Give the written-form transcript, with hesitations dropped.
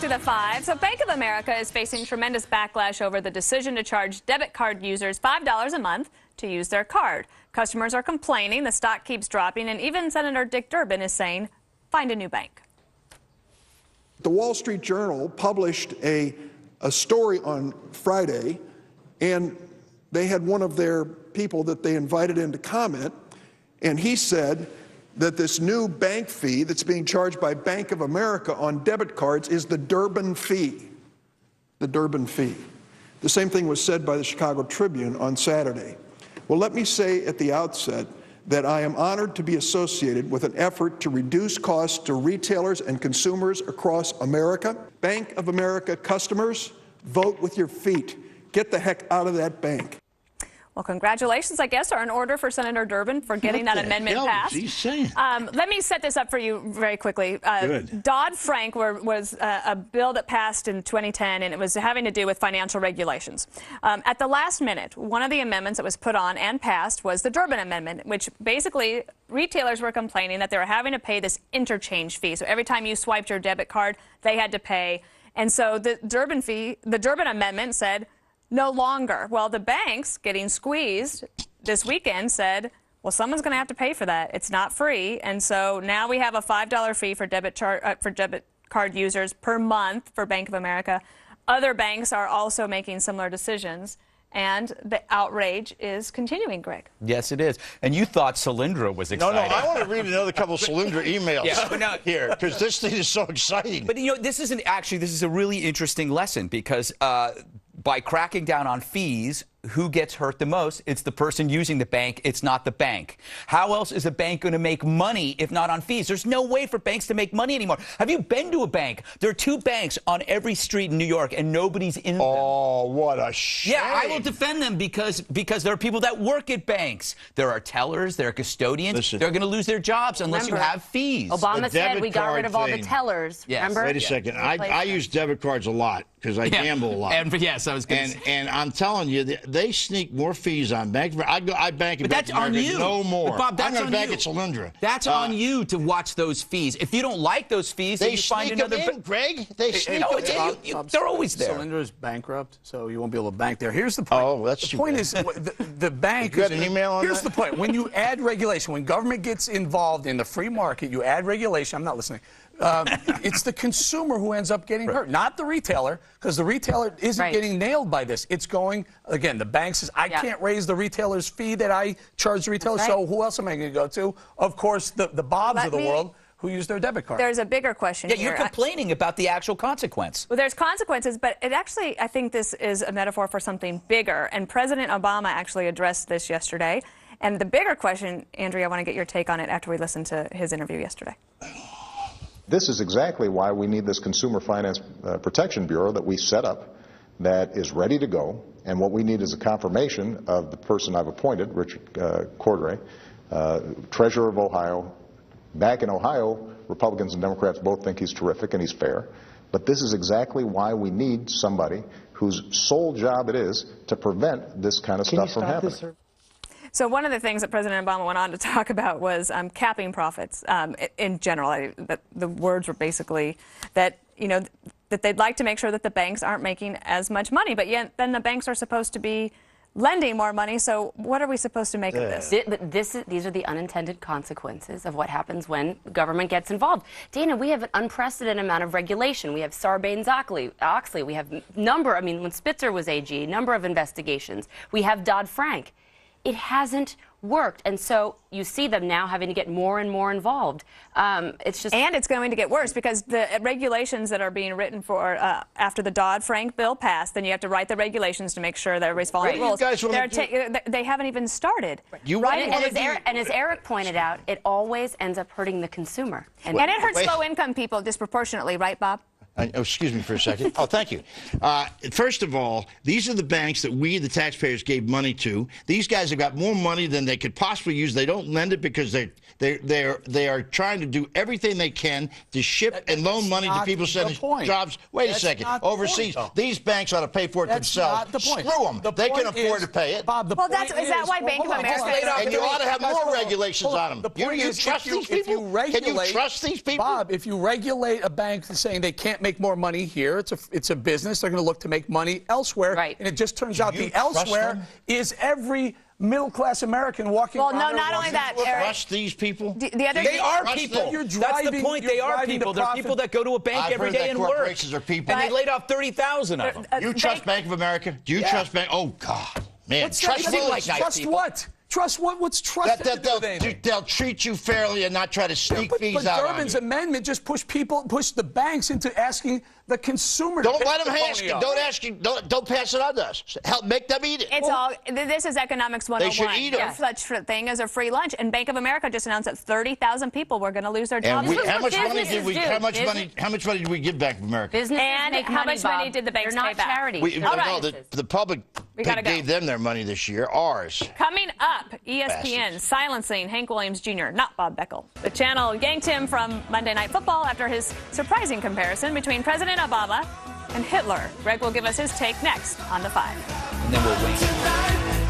to the 5. So Bank of America is facing tremendous backlash over the decision to charge debit card users $5 a month to use their card. Customers are complaining, the stock keeps dropping, and even Senator Dick Durbin is saying, find a new bank. The Wall Street Journal published a story on Friday, and they had one of their people that they invited in to comment, and he said that this new bank fee that's being charged by Bank of America on debit cards is the Durbin fee. The Durbin fee. The same thing was said by the Chicago Tribune on Saturday. Well, let me say at the outset that I am honored to be associated with an effort to reduce costs to retailers and consumers across America. Bank of America customers, vote with your feet. Get the heck out of that bank. Well, congratulations, I guess, are in order for Senator Durbin for getting that amendment passed. She's saying. Let me set this up for you very quickly. Good. Dodd-Frank was a bill that passed in 2010, and it was having to do with financial regulations. At the last minute, one of the amendments that was put on and passed was the Durbin Amendment, which basically retailers were complaining that they were having to pay this interchange fee. So every time you swiped your debit card, they had to pay. And so the Durbin Amendment said, no longer. Well, the banks getting squeezed this weekend said, well, someone's going to have to pay for that. It's not free. And so now we have a $5 fee for debit card users per month for Bank of America. Other banks are also making similar decisions. And the outrage is continuing, Greg. Yes, it is. And you thought Solyndra was exciting. No, I want to read another couple of Solyndra emails here, because this thing is so exciting. But, you know, this is a really interesting lesson, because by cracking down on fees, who gets hurt the most? It's the person using the bank. It's not the bank. How else is a bank going to make money if not on fees? There's no way for banks to make money anymore. Have you been to a bank? There are 2 banks on every street in New York, and nobody's in them. Oh, what a shame. Yeah, I will defend them because there are people that work at banks. There are tellers, there are custodians. Listen, they're going to lose their jobs unless you have fees. Obama said we got rid of all the tellers. Yes. Remember? Wait a second. I use debit cards a lot because I gamble a lot. And yes, I was going to say. And I'm telling you, they sneak more fees on bank. I bank at Bank of America, no more. But Bob, that's I'm going to bank you. at Solyndra. That's on you to watch those fees. If you don't like those fees, then you find another. Greg. They sneak them in. They're always there. Solyndra is bankrupt, so you won't be able to bank there. Here's the point. Oh, that's the point. Is the bank. You got an email on Here's that? the point. When you add regulation, when government gets involved in the free market, you add regulation. I'm not listening. It's the consumer who ends up getting hurt, not the retailer, because the retailer isn't getting nailed by this. It's going, again, the bank says, I can't raise the retailer's fee that I charge the retailer, so who else am I going to go to? Of course, the Bobs of the world who use their debit card. There's a bigger question here. You're complaining about the actual consequence. Well, there's consequences, but it actually, I think this is a metaphor for something bigger, and President Obama actually addressed this yesterday. And the bigger question, Andrea, I want to get your take on it after we listen to his interview yesterday. This is exactly why we need this Consumer Finance Protection Bureau that we set up, that is ready to go. And what we need is a confirmation of the person I've appointed, Richard Cordray, Treasurer of Ohio. Back in Ohio, Republicans and Democrats both think he's terrific and he's fair. But this is exactly why we need somebody whose sole job it is to prevent this kind of stuff from happening. So one of the things that President Obama went on to talk about was capping profits in general. The words were basically that, you know, that they'd like to make sure that the banks aren't making as much money, but yet then the banks are supposed to be lending more money. So what are we supposed to make of this? These are the unintended consequences of what happens when government gets involved. Dana, we have an unprecedented amount of regulation. We have Sarbanes-Oxley. We have when Spitzer was AG, number of investigations. We have Dodd-Frank. It hasn't worked, and so you see them now having to get more and more involved. It's just, and it's going to get worse because the regulations that are being written for after the Dodd-Frank bill passed, then you have to write the regulations to make sure that everybody's following the rules. They haven't even started. And as Eric pointed out, it always ends up hurting the consumer, and it hurts low-income people disproportionately, right, Bob? Excuse me for a second. Oh, thank you. First of all, these are the banks that we, the taxpayers, gave money to. These guys have got more money than they could possibly use. They don't lend it because they are trying to do everything they can to ship and loan money to people sending jobs. Wait a second. Overseas, these banks ought to pay for it themselves. Screw them. They can afford to pay it. Bob, is that why Bank of America? And you ought to have more regulations on them. You trust these people? Can you trust these people? Bob, if you regulate a bank saying they can't make more money here. It's a business. They're going to look to make money elsewhere. Right. And it just turns out the elsewhere is every middle-class American walking around. Well, no, not only that, Eric. Trust these people? The other They are Trust people. them. That's the point. They are people. They're people that go to a bank every day and work. Corporations are people. And they laid off 30,000 of them. You trust Bank of America? Do you trust Bank? Oh, God. Man, trust seem like nice Trust people. what? Trust what? What's trust? They'll treat you fairly and not try to sneak fees out on Durbin's you. amendment just pushed the banks into asking the consumer. Don't to let them pay ask the you. pony Don't up. ask you. Don't pass it on to us. Help make them eat it. It's this is economics 101. They should eat 'em. There's such a thing as a free lunch. And Bank of America just announced that 30,000 people were going to lose their jobs. And how what much money did we? businesses How much money did we give Bank of America? Businesses And make how money, much money Bob. did the banks They're pay not back? charities. All right. No, the public gotta go. gave them their money this year. Ours. Coming up, ESPN silencing Hank Williams Jr., not Bob Beckel. The channel yanked him from Monday Night Football after his surprising comparison between President Obama and Hitler. Greg will give us his take next on The Five. And then we'll wait.